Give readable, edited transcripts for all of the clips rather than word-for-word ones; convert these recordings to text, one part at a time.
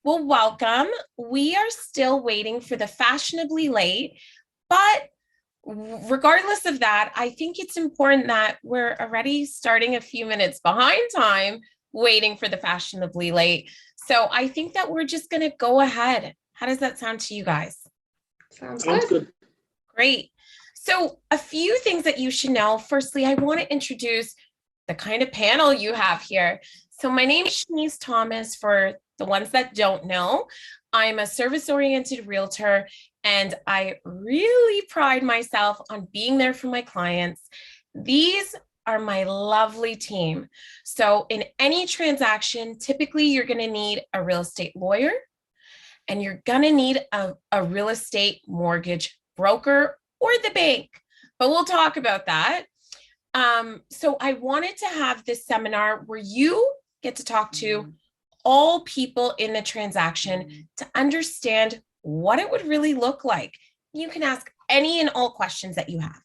Well, welcome. We are still waiting for the fashionably late, but regardless of that, I think it's important that we're already starting a few minutes behind time waiting for the fashionably late. So I think that we're just going to go ahead. How does that sound to you guys? Sounds Sounds good. good. Great. So a few things that you should know. Firstly, I want to introduce the kind of panel you have here. So my name is Chaunyce Thomas. For the ones that don't know, I'm a service-oriented realtor, and I really pride myself on being there for my clients. These are my lovely team. So in any transaction, typically you're going to need a real estate lawyer, and you're going to need a real estate mortgage broker or the bank, but we'll talk about that. So I wanted to have this seminar where you get to talk to all people in the transaction to understand what it would really look like. You can ask any and all questions that you have.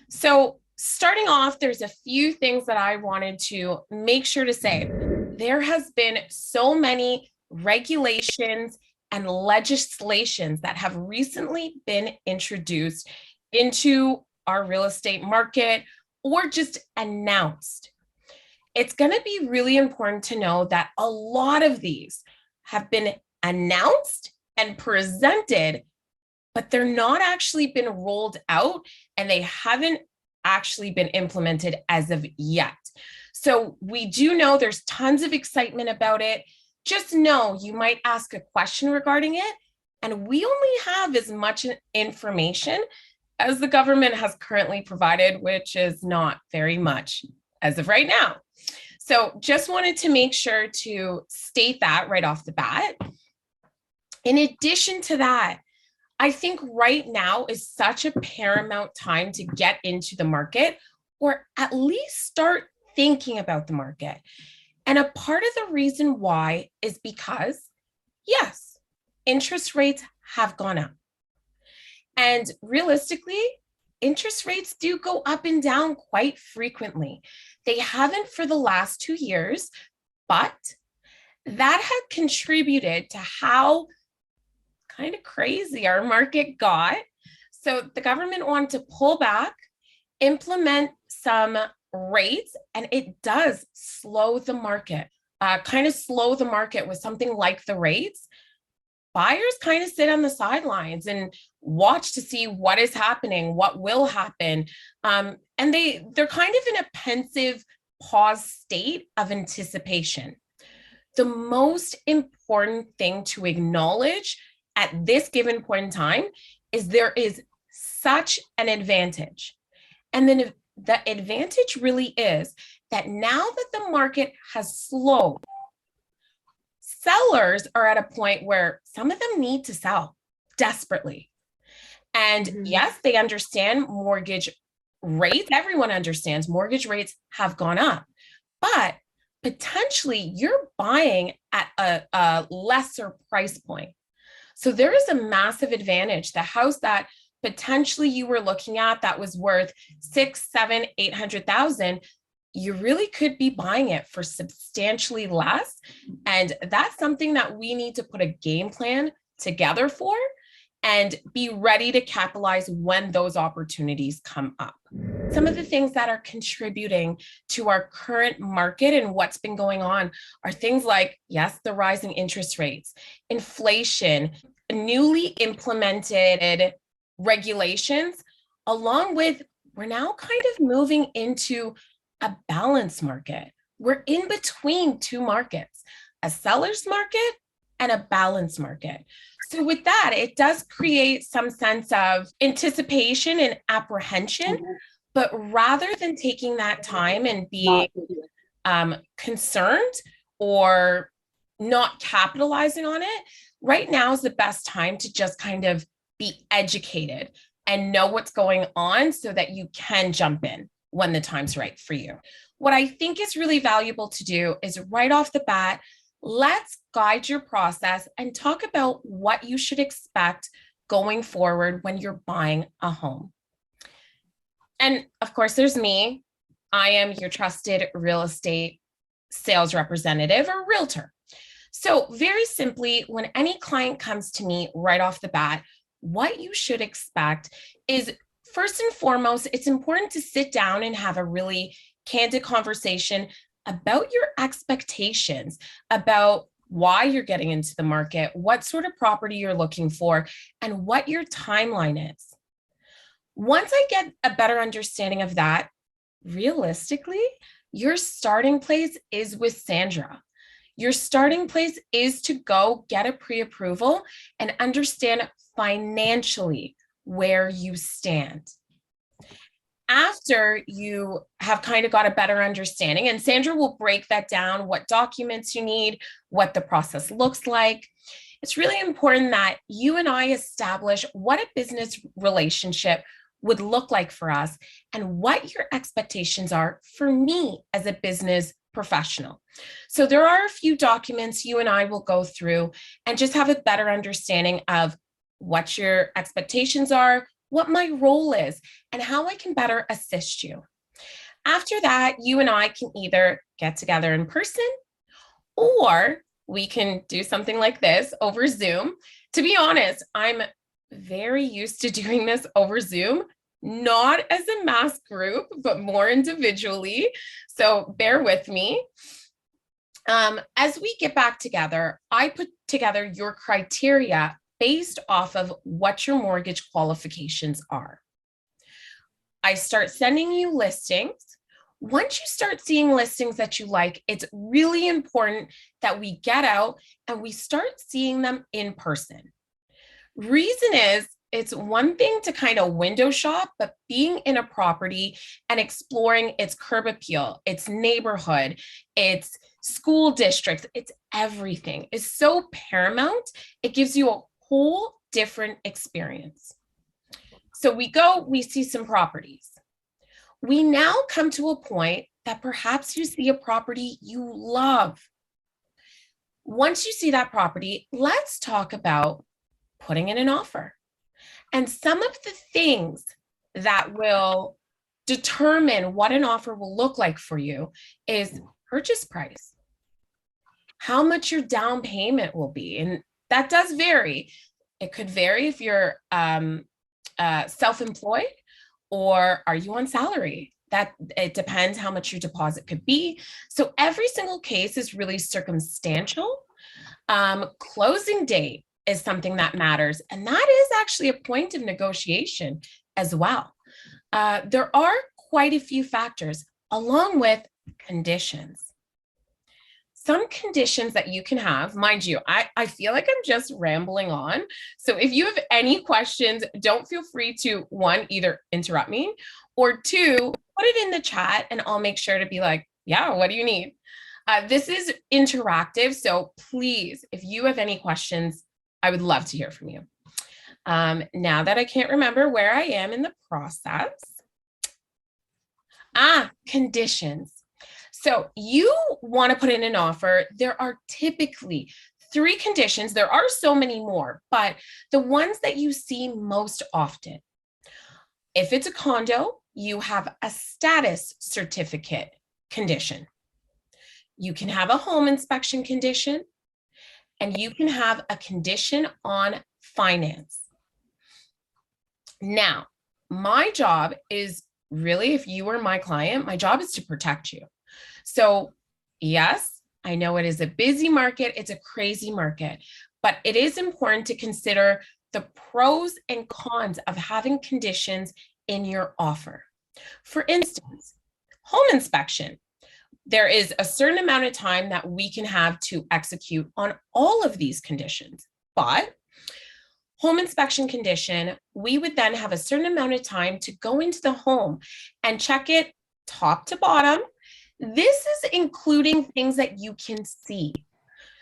So starting off, there's a few things that I wanted to make sure to say. There has been so many regulations and legislations that have recently been introduced into our real estate market or just announced. It's going to be really important to know that a lot of these have been announced and presented, but they're not actually been rolled out and they haven't actually been implemented as of yet. So we do know there's tons of excitement about it. Just know you might ask a question regarding it, and we only have as much information as the government has currently provided, which is not very much as of right now. So just wanted to make sure to state that right off the bat. In addition to that, I think right now is such a paramount time to get into the market, or at least start thinking about the market. And a part of the reason why is because, yes, interest rates have gone up. And realistically, interest rates do go up and down quite frequently. They haven't for the last 2 years, but that had contributed to how kind of crazy our market got. So the government wanted to pull back, implement some rates, and it does slow the market, kind of slow the market with something like the rates. Buyers kind of sit on the sidelines and watch to see what is happening, what will happen. And they're kind of in a pensive pause state of anticipation. The most important thing to acknowledge at this given point in time is there is such an advantage. And then the advantage really is that now that the market has slowed, sellers are at a point where some of them need to sell desperately. And yes, they understand mortgage rates. Everyone understands mortgage rates have gone up, but potentially you're buying at a lesser price point. So there is a massive advantage. The house that potentially you were looking at that was worth 6, 7, 800,000, you really could be buying it for substantially less. And that's something that we need to put a game plan together for and be ready to capitalize when those opportunities come up. Some of the things that are contributing to our current market and what's been going on are things like, yes, the rising interest rates, inflation, newly implemented regulations, along with we're now kind of moving into a balanced market. We're in between two markets, a seller's market and a balanced market. So with that, it does create some sense of anticipation and apprehension, but rather than taking that time and being concerned or not capitalizing on it, right now is the best time to just kind of be educated and know what's going on so that you can jump in when the time's right for you. What I think is really valuable to do is right off the bat, let's guide your process and talk about what you should expect going forward when you're buying a home. And of course, there's me. I am your trusted real estate sales representative or realtor. So very simply, when any client comes to me right off the bat, what you should expect is, first and foremost, it's important to sit down and have a really candid conversation about your expectations, about why you're getting into the market, what sort of property you're looking for, and what your timeline is. Once I get a better understanding of that, realistically, your starting place is with Sandra. Your starting place is to go get a pre-approval and understand financially where you stand. After you have kind of got a better understanding, and Sandra will break that down, what documents you need, what the process looks like. It's really important that you and I establish what a business relationship would look like for us and what your expectations are for me as a business professional. So there are a few documents you and I will go through and just have a better understanding of what your expectations are, what my role is, and how I can better assist you. After that, you and I can either get together in person, or we can do something like this over Zoom. To be honest, I'm very used to doing this over Zoom, not as a mass group, but more individually. So bear with me. As we get back together, I put together your criteria based off of what your mortgage qualifications are. I start sending you listings. Once you start seeing listings that you like, it's really important that we get out and we start seeing them in person. Reason is, it's one thing to kind of window shop, but being in a property and exploring its curb appeal, its neighborhood, its school districts, it's everything is so paramount. It gives you a whole different experience. So we go, we see some properties. We now come to a point that perhaps you see a property you love. Once you see that property, let's talk about putting in an offer. And some of the things that will determine what an offer will look like for you is purchase price, how much your down payment will be. And that does vary. It could vary if you're self-employed or are you on salary. That it depends how much your deposit could be. So every single case is really circumstantial. Closing date is something that matters. And that is actually a point of negotiation as well. There are quite a few factors along with conditions. Some conditions that you can have, mind you, I feel like I'm just rambling on. So if you have any questions, don't feel free to, one, either interrupt me, or two, put it in the chat and I'll make sure to be like, yeah, what do you need? This is interactive. So please, if you have any questions, I would love to hear from you. Now that I can't remember where I am in the process. Conditions. So you want to put in an offer. There are typically 3 conditions. There are so many more, but the ones that you see most often. If it's a condo, you have a status certificate condition. You can have a home inspection condition, and you can have a condition on finance. Now, my job is really, if you were my client, my job is to protect you. So yes, I know it is a busy market. It's a crazy market, but it is important to consider the pros and cons of having conditions in your offer. For instance, home inspection. There is a certain amount of time that we can have to execute on all of these conditions, but home inspection condition, we would then have a certain amount of time to go into the home and check it top to bottom. This is including things that you can see.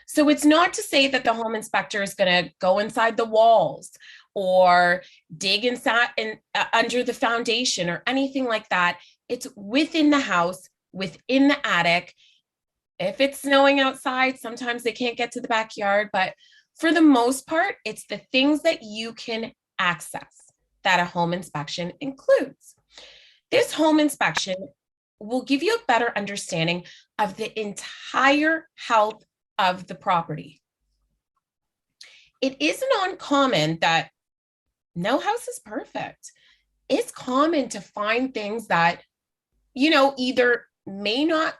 So it's not to say that the home inspector is going to go inside the walls or dig inside and under the foundation or anything like that. It's within the house, within the attic. If it's snowing outside, sometimes they can't get to the backyard, but for the most part, it's the things that you can access that a home inspection includes. This home inspection will give you a better understanding of the entire health of the property. It isn't uncommon that no house is perfect. It's common to find things that, either may not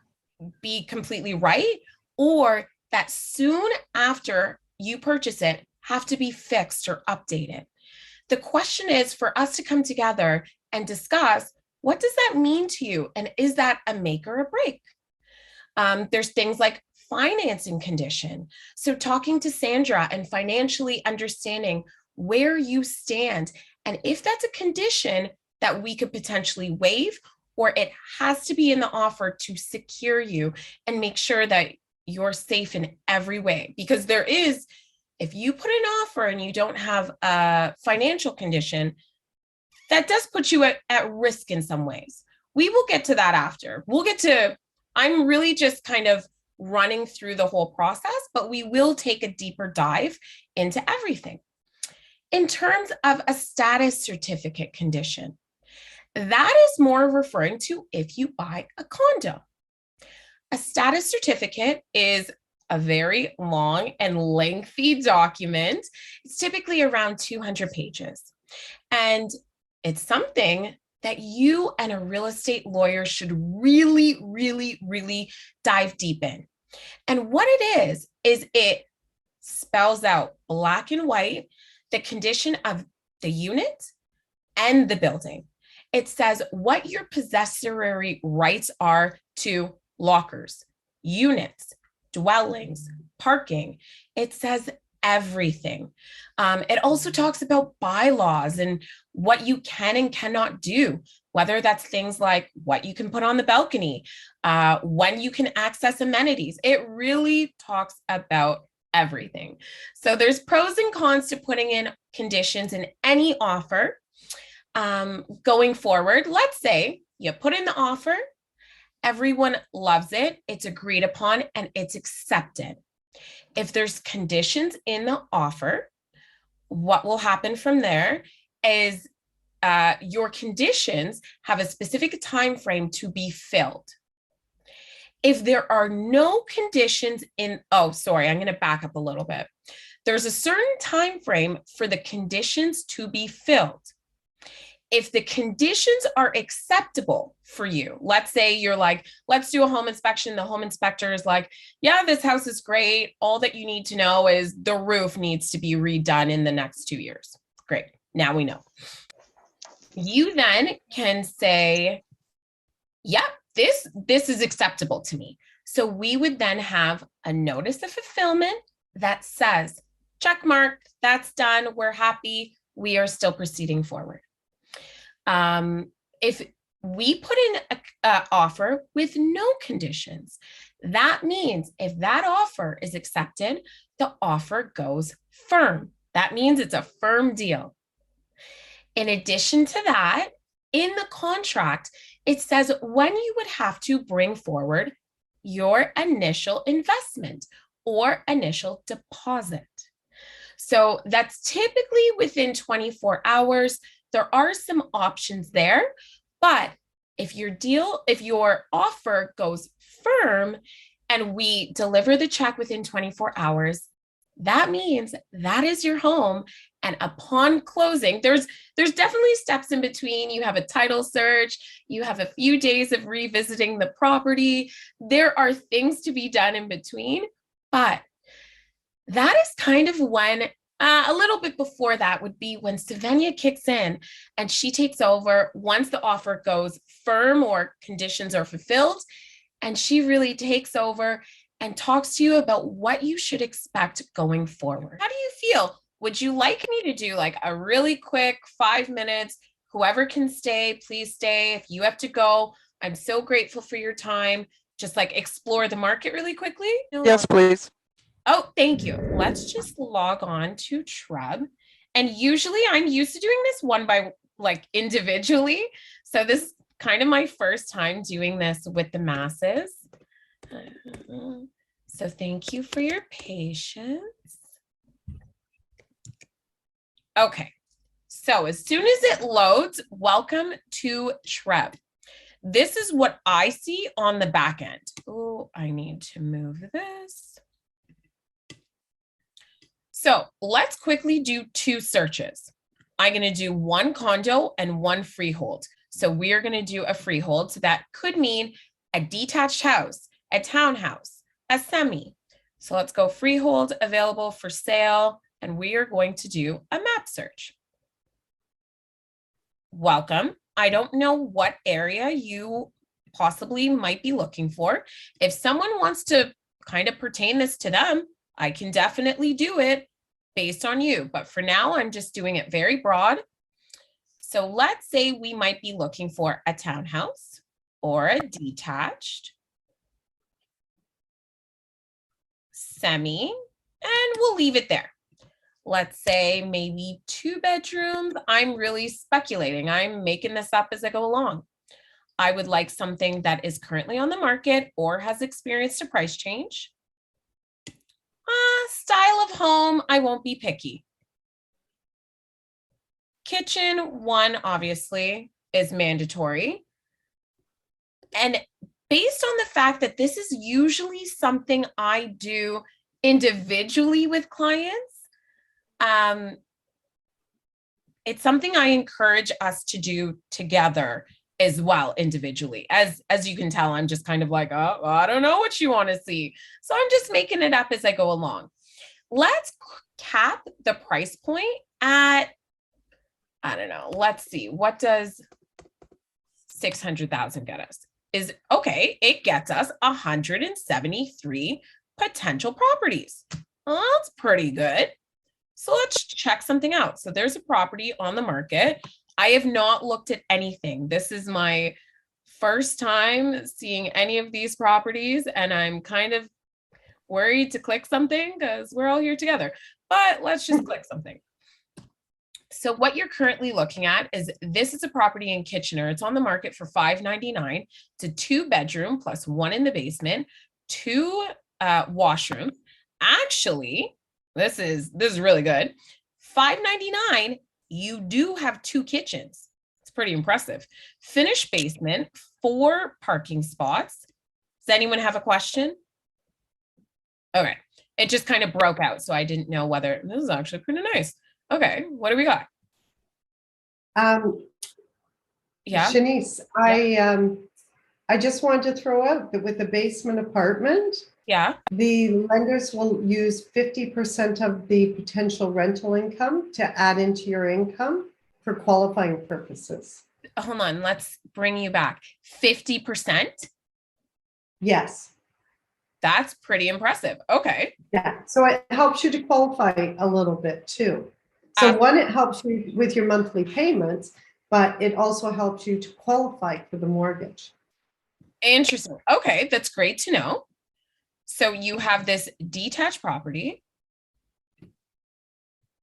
be completely right or that soon after you purchase it have to be fixed or updated. The question is for us to come together and discuss, what does that mean to you? And is that a make or a break? There's things like financing condition. So talking to Sandra and financially understanding where you stand and if that's a condition that we could potentially waive or it has to be in the offer to secure you and make sure that you're safe in every way. Because if you put an offer and you don't have a financial condition, that does put you at risk in some ways. We will get to that after. I'm really just kind of running through the whole process, but we will take a deeper dive into everything. In terms of a status certificate condition, that is more referring to if you buy a condo. A status certificate is a very long and lengthy document. It's typically around 200 pages. And it's something that you and a real estate lawyer should really, really, really dive deep in. And what it is it spells out black and white the condition of the unit and the building. It says what your possessory rights are to lockers, units, dwellings, parking. It says everything. It also talks about bylaws and what you can and cannot do, whether that's things like what you can put on the balcony, when you can access amenities. It really talks about everything. So there's pros and cons to putting in conditions in any offer. Going forward, let's say you put in the offer, everyone loves it, it's agreed upon, and it's accepted. If there's conditions in the offer, what will happen from there is your conditions have a specific time frame to be filled. If there are no conditions I'm going to back up a little bit. There's a certain time frame for the conditions to be filled. If the conditions are acceptable for you, let's say you're like, let's do a home inspection. The home inspector is like, yeah, this house is great. All that you need to know is the roof needs to be redone in the next 2 years. Great. Now we know. You then can say, yeah, this is acceptable to me. So we would then have a notice of fulfillment that says, check mark, that's done. We're happy. We are still proceeding forward. If we put in an offer with no conditions, that means if that offer is accepted, the offer goes firm. That means it's a firm deal. In addition to that, in the contract, it says when you would have to bring forward your initial investment or initial deposit. So that's typically within 24 hours. There are some options there, but if your offer goes firm and we deliver the check within 24 hours, that means that is your home. And upon closing, there's definitely steps in between. You have a title search, you have a few days of revisiting the property. There are things to be done in between, but that is kind of when a little bit before that would be when Sylvania kicks in and she takes over once the offer goes firm or conditions are fulfilled. And she really takes over and talks to you about what you should expect going forward. How do you feel? Would you like me to do like a really quick 5 minutes? Whoever can stay, please stay. If you have to go, I'm so grateful for your time. Just like explore the market really quickly. Yes, please. Oh, thank you. Let's just log on to Trub. And usually I'm used to doing this one by like individually. So this is kind of my first time doing this with the masses. So thank you for your patience. Okay. So as soon as it loads, welcome to Trub. This is what I see on the back end. Oh, I need to move this. So let's quickly do two searches. I'm going to do one condo and one freehold. So we are going to do a freehold. So that could mean a detached house, a townhouse, a semi. So let's go freehold, available for sale, and we are going to do a map search. Welcome. I don't know what area you possibly might be looking for. If someone wants to kind of pertain this to them, I can definitely do it based on you. But for now, I'm just doing it very broad. So let's say we might be looking for a townhouse or a detached, semi, and we'll leave it there. Let's say maybe 2 bedrooms. I'm really speculating. I'm making this up as I go along. I would like something that is currently on the market or has experienced a price change. Style of home, I won't be picky. Kitchen, one obviously is mandatory. And based on the fact that this is usually something I do individually with clients, it's something I encourage us to do together as well individually. As you can tell, I'm just kind of like, oh, I don't know what you want to see. So I'm just making it up as I go along. Let's cap the price point at, I don't know, let's see, what does 600,000 get us? Is okay, it gets us 173 potential properties. Well, that's pretty good. So let's check something out. So there's a property on the market. I have not looked at anything. This is my first time seeing any of these properties, and I'm kind of worried to click something because we're all here together. But let's just click something. So what you're currently looking at is this is a property in Kitchener. It's on the market for $599. It's a 2-bedroom plus 1 in the basement, 2 washrooms. Actually, this is really good. $599. You do have 2 kitchens. It's pretty impressive. Finished basement, 4 parking spots. Does anyone have a question? Okay, it just kind of broke out, so I didn't know whether this is actually pretty nice. Okay, what do we got? Yeah, Chaunyce, I just wanted to throw out that with the basement apartment, yeah. the lenders will use 50% of the potential rental income to add into your income for qualifying purposes. Hold on, let's bring you back. 50%? Yes. That's pretty impressive. Okay. Yeah. So it helps you to qualify a little bit too. So one, it helps you with your monthly payments, but it also helps you to qualify for the mortgage. Interesting. Okay, that's great to know. So you have this detached property,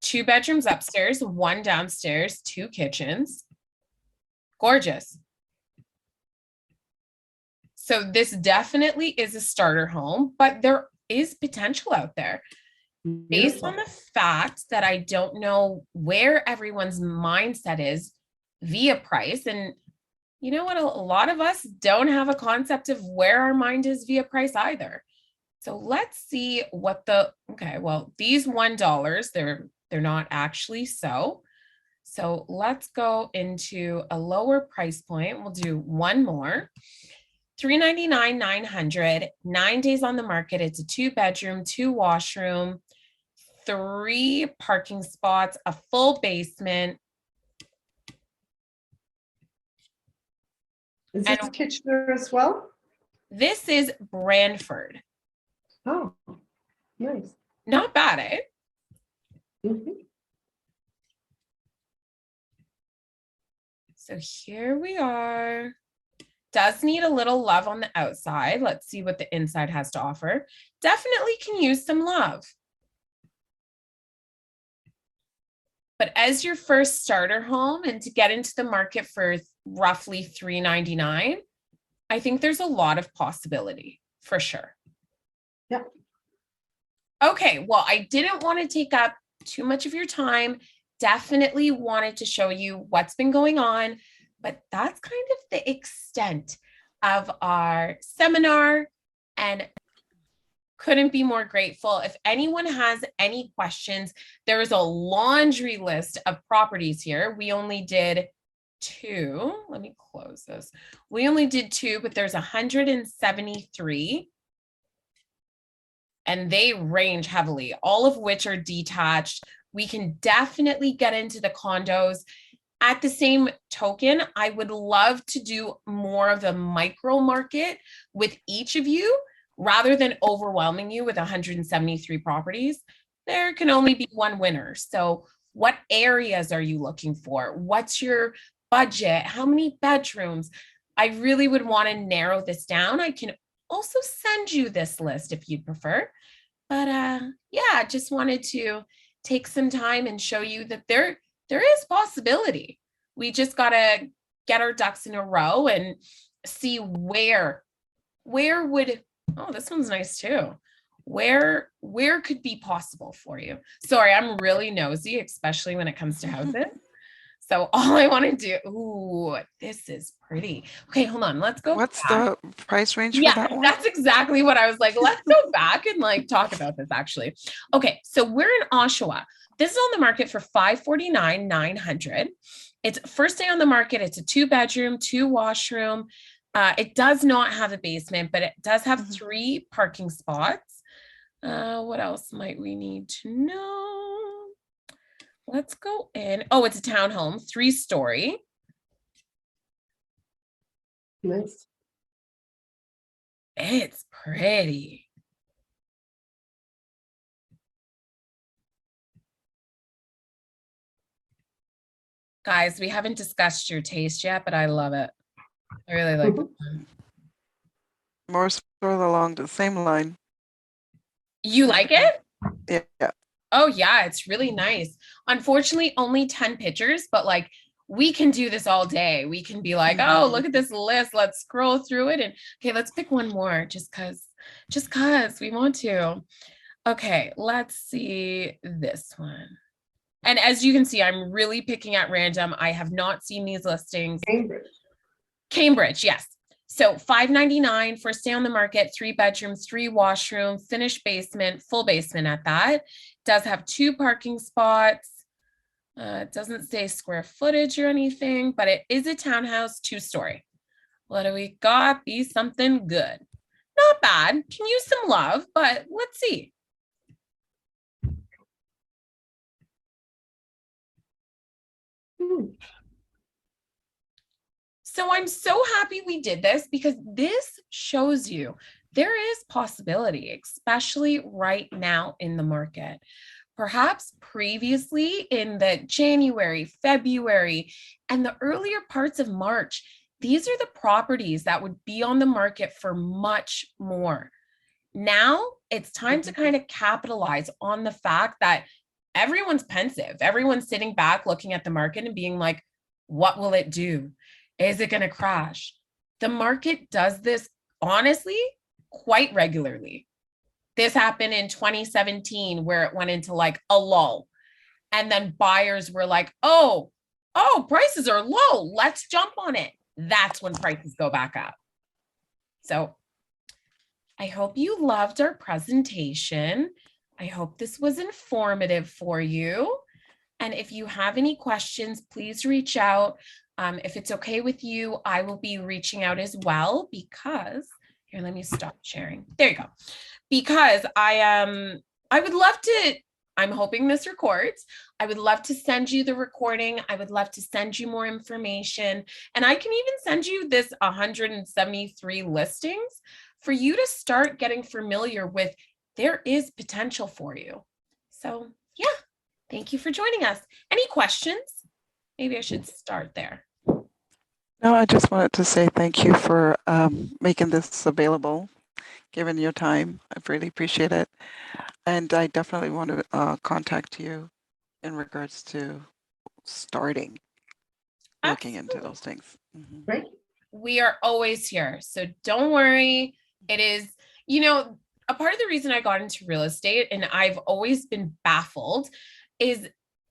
2 bedrooms upstairs, 1 downstairs, 2 kitchens. Gorgeous. So this definitely is a starter home, but there is potential out there. Based on the fact that I don't know where everyone's mindset is via price. And you know what? A lot of us don't have a concept of where our mind is via price either. So let's see what okay, well, these $1, they're not actually so. So let's go into a lower price point. We'll do one more. $399, $900, 9 days on the market. It's a 2-bedroom, 2 washroom, 3 parking spots, a full basement. Is this Kitchener as well? This is Brantford. Oh, nice. Not bad, eh? Mm-hmm. So here we are. Does need a little love on the outside. Let's see what the inside has to offer. Definitely can use some love. But as your first starter home and to get into the market for roughly $399, I think there's a lot of possibility for sure. Yeah. Okay, well, I didn't want to take up too much of your time. Definitely wanted to show you what's been going on, but that's kind of the extent of our seminar and couldn't be more grateful. If anyone has any questions, there is a laundry list of properties here. We only did 2. Let me close this. We only did 2, but there's 173. And they range heavily, all of which are detached. We can definitely get into the condos. At the same token, I would love to do more of the micro market with each of you rather than overwhelming you with 173 properties. There can only be one winner. So what areas are you looking for? What's your budget? How many bedrooms? I really would want to narrow this down. I can also send you this list if you'd prefer. But yeah, just wanted to take some time and show you that there is possibility. We just got to get our ducks in a row and see where would, oh, this one's nice too. Where could be possible for you? Sorry, I'm really nosy, especially when it comes to houses. So all I want to do, ooh, this is pretty. Okay, hold on. Let's go. What's back. the price range for Yeah, that one? that's exactly what I was like. Let's go back and like talk about this actually. Okay, so we're in Oshawa. This is on the market for $549,900. It's first day on the market. It's a 2-bedroom, 2-washroom. It does not have a basement, but it does have 3 parking spots. What else might we need to know? Let's go in. Oh, it's a townhome, 3-story. Nice. It's pretty. Guys, we haven't discussed your taste yet, but I love it. I really like it. More sort of along the same line. You like it? Yeah. Oh yeah, it's really nice. Unfortunately, only 10 pictures, but like we can do this all day. We can be like, oh, look at this list. Let's scroll through it. And okay, let's pick one more just cause we want to. Okay, let's see this one. And as you can see, I'm really picking at random. I have not seen these listings. Cambridge, yes. So $599, first day on the market, 3 bedrooms, 3 washroom, finished basement, full basement at that. Does have 2 parking spots. It doesn't say square footage or anything, but it is a townhouse, 2-story. What do we got? Be something good. Not bad. Can use some love, but let's see. So I'm so happy we did this because this shows you there is possibility, especially right now in the market. Perhaps previously in the January, February, and the earlier parts of March, these are the properties that would be on the market for much more. Now it's time to kind of capitalize on the fact that everyone's pensive. Everyone's sitting back looking at the market and being like, what will it do? Is it going to crash? The market does this honestly quite regularly. This happened in 2017 where it went into like a lull. And then buyers were like, oh, prices are low. Let's jump on it. That's when prices go back up. So I hope you loved our presentation. I hope this was informative for you. And if you have any questions, please reach out. If it's okay with you, I will be reaching out as well because, here, let me stop sharing. There you go. Because I would love to, I'm hoping this records. I would love to send you the recording. I would love to send you more information. And I can even send you this 173 listings for you to start getting familiar with. There is potential for you. So yeah, thank you for joining us. Any questions? Maybe I should start there. No, I just wanted to say thank you for making this available, given your time. I really appreciate it. And I definitely want to contact you in regards to starting looking into those things. Right. We are always here. So don't worry. It is, a part of the reason I got into real estate, and I've always been baffled, is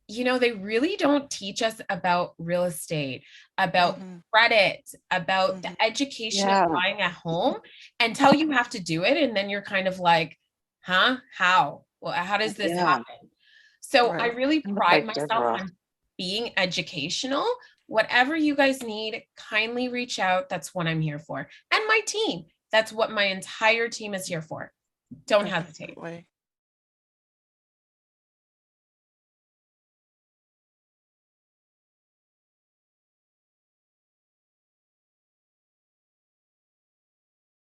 they really don't teach us about real estate, about credit, about the education of buying a home until you have to do it. And then you're kind of like, huh? How? Well, how does this Yeah. happen? So I Right. really I look pride like myself Deborah. on being educational. Whatever you guys need, kindly reach out. That's what I'm here for. And my team. That's what my entire team is here for. Don't hesitate. Definitely.